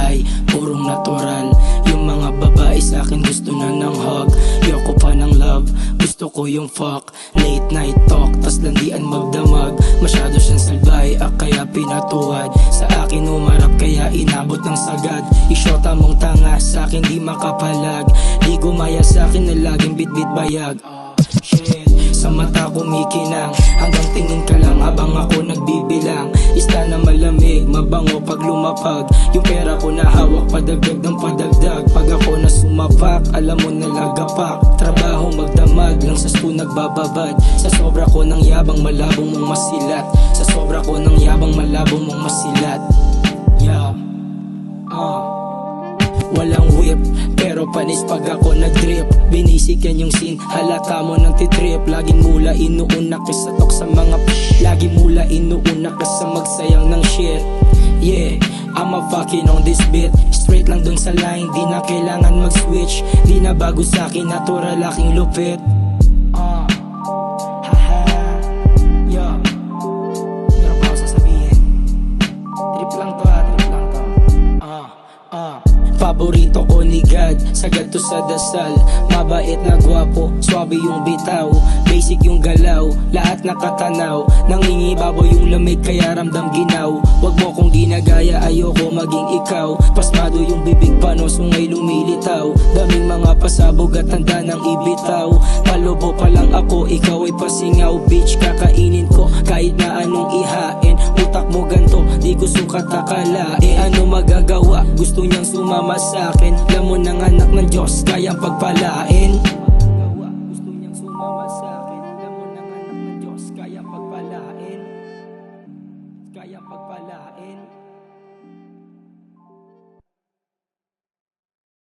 ay purong natural. Yung mga babae sa'kin gusto na ng hug, yoko pa ng love, gusto ko yung fuck. Late night talk, tas landian magdamag. Masyado siyang salbay, kaya pinatuwad. Sa akin umarap kaya inabot ng sagad. Isyota mong tanga, sa'kin di makapalag. Di gumaya sa'kin na laging bitbit bayag. Shit, sa mata kumikinang, hanggang tingin ka lang habang ako nagbibilang. Ista na malamig, mabango pag lumapag. Yung pera ko na hawak, padagdag ng padagdag. Pag ako na sumapak, alam mo na lagapak. Trabaho magdamag, lang sa spoon nagbababad. Sa sobra ko ng yabang, malabong mong masilat. Sa sobra ko ng yabang, malabong mong masilat. Yeah, walang whip, pero panis pag ako nag-drip. Binisikan yung scene, halata mo ng titrip. Laging mula inuuna ka sa tok sa mga lagi mula inuuna ka sa magsayang ng shit. Yeah, I'm a fucking on this beat. Straight lang dun sa line, di na kailangan mag-switch. Di na bago sa'kin, natural aking lupit. Haha, yeah. Meron pa ako sasabihin. Trip lang to trip lang to. Paborito ko ni God, sagad to sa dasal. Mabait na gwapo, swabe yung bitaw. Basic yung galaw, lahat nakatanaw. Nangingibabaw yung lamig kaya ramdam ginaw. Wag mo kong ginagaya, ayoko maging ikaw. Pasmado yung bibig pano, sungay lumilitaw. Daming mga pasabog at tanda ng ibitaw. Palobo pa lang ako, ikaw ay pasingaw. Bitch, kakainin ko kahit na anong ihain. Utak mo ganto, di ko sukat akala. Ano magagawa, gusto niyang sumama sa'kin. Lamon ng anak ng Diyos, kayang pagpalain. Gusto niyang sumama sa'kin. Lamon ng anak ng Diyos, kayang pagpalain. Kayang pagpalain.